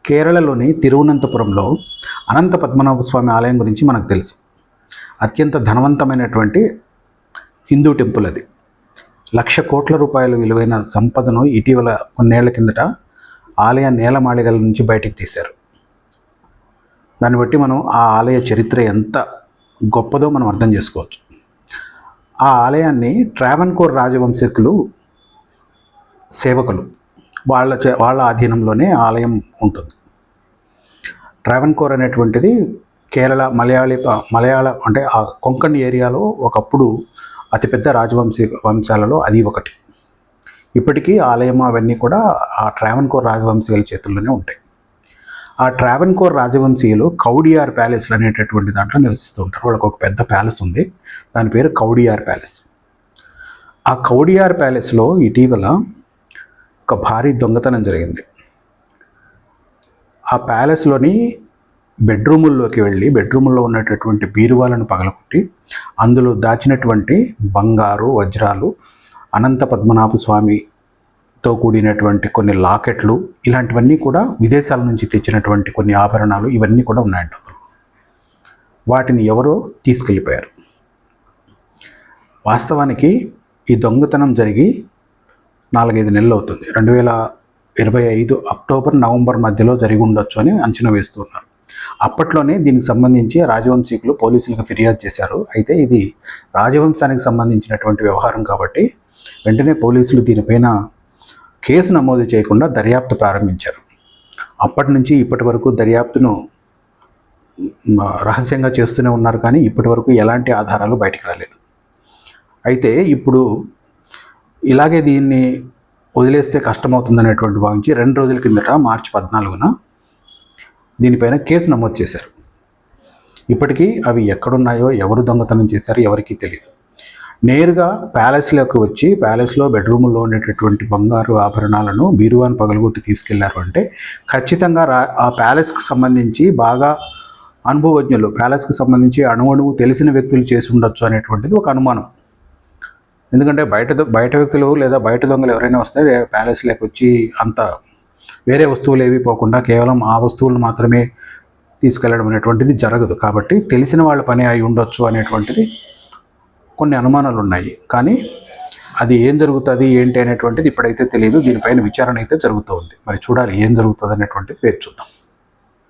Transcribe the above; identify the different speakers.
Speaker 1: కేరళలోని తిరువనంతపురంలో అనంత పద్మనాభ స్వామి ఆలయం గురించి మనకు తెలుసు. అత్యంత ధనవంతమైనటువంటి హిందూ టెంపుల్ అది. 1,00,000 కోట్ల రూపాయల విలువైన సంపదను ఇటీవల కొన్నేళ్ల కిందట ఆలయ నేలమాళిగల నుంచి బయటికి తీశారు. దాన్ని బట్టి మనం ఆ ఆలయ చరిత్ర ఎంత గొప్పదో మనం అర్థం చేసుకోవచ్చు. ఆ ఆలయాన్ని ట్రావెన్కోర్ రాజవంశీకులు సేవకులు వాళ్ళ ఆధీనంలోనే ఆలయం ఉంటుంది. ట్రావెన్కోర్ అనేటువంటిది కేరళ మలయాళ అంటే ఆ కొంకణ్ ఏరియాలో ఒకప్పుడు అతిపెద్ద వంశాలలో అది ఒకటి. ఇప్పటికీ ఆలయం అవన్నీ కూడా ఆ ట్రావెన్కోర్ రాజవంశీయుల చేతుల్లోనే ఉంటాయి. ఆ ట్రావెన్కోర్ రాజవంశీయులు కౌడియార్ ప్యాలెస్లు అనేటటువంటి దాంట్లో నివసిస్తూ ఉంటారు. వాళ్ళకి ఒక పెద్ద ప్యాలెస్ ఉంది, దాని పేరు కౌడియార్ ప్యాలెస్. ఆ కౌడియార్ ప్యాలెస్లో ఇటీవల ఒక భారీ దొంగతనం జరిగింది. ఆ ప్యాలెస్లోని బెడ్రూముల్లోకి వెళ్ళి బెడ్రూముల్లో ఉన్నటువంటి బీరువాలను పగలగొట్టి అందులో దాచినటువంటి బంగారు, వజ్రాలు, అనంత పద్మనాభ స్వామితో కూడినటువంటి కొన్ని లాకెట్లు, ఇలాంటివన్నీ కూడా విదేశాల నుంచి తెచ్చినటువంటి కొన్ని ఆభరణాలు, ఇవన్నీ కూడా ఉన్నాయంట. వాటిని ఎవరో తీసుకెళ్ళిపోయారు. వాస్తవానికి ఈ దొంగతనం జరిగి 4-5 నెలలు అవుతుంది. 2025 అక్టోబర్, నవంబర్ మధ్యలో జరిగి ఉండొచ్చు అని అంచనా వేస్తున్నారు. అప్పట్లోనే దీనికి సంబంధించి రాజవంశీకులు పోలీసులకు ఫిర్యాదు చేశారు. అయితే ఇది రాజవంశానికి సంబంధించినటువంటి వ్యవహారం కాబట్టి వెంటనే పోలీసులు దీనిపైన కేసు నమోదు చేయకుండా దర్యాప్తు ప్రారంభించారు. అప్పటి నుంచి ఇప్పటి వరకు దర్యాప్తును రహస్యంగా చేస్తూనే ఉన్నారు, కానీ ఇప్పటి వరకు ఎలాంటి ఆధారాలు బయటకు రాలేదు. అయితే ఇప్పుడు ఇలాగే దీన్ని వదిలేస్తే కష్టమవుతుందనేటువంటి భావించి 2 రోజుల కిందట మార్చి 14న దీనిపైన కేసు నమోదు చేశారు. ఇప్పటికీ అవి ఎక్కడున్నాయో, ఎవరు దొంగతనం చేశారో ఎవరికీ తెలియదు. నేరుగా ప్యాలెస్లోకి వచ్చి ప్యాలెస్లో బెడ్రూముల్లో ఉండేటటువంటి బంగారు ఆభరణాలను బీరువాను పగలగొట్టి తీసుకెళ్లారు అంటే ఖచ్చితంగా ఆ ప్యాలెస్కి సంబంధించి బాగా అనుభవజ్ఞులు, ప్యాలెస్కి సంబంధించి అణువణువు తెలిసిన వ్యక్తులు చేసి ఉండొచ్చు అనేటువంటిది ఒక అనుమానం. ఎందుకంటే బయట వ్యక్తులు లేదా బయట దొంగలు ఎవరైనా వస్తే ప్యాలెస్లోకి వచ్చి అంత వేరే వస్తువులు ఏవి పోకుండా కేవలం ఆ వస్తువులను మాత్రమే తీసుకెళ్ళడం అనేటువంటిది జరగదు. కాబట్టి తెలిసిన వాళ్ళ పని అయి ఉండొచ్చు అనేటువంటిది కొన్ని అనుమానాలు ఉన్నాయి. కానీ అది ఏం జరుగుతుంది ఏంటి అనేటువంటిది ఇప్పుడైతే తెలియదు. దీనిపైన విచారణ అయితే జరుగుతూ ఉంది. మరి చూడాలి ఏం జరుగుతుంది అనేటువంటిది వేచి చూద్దాం.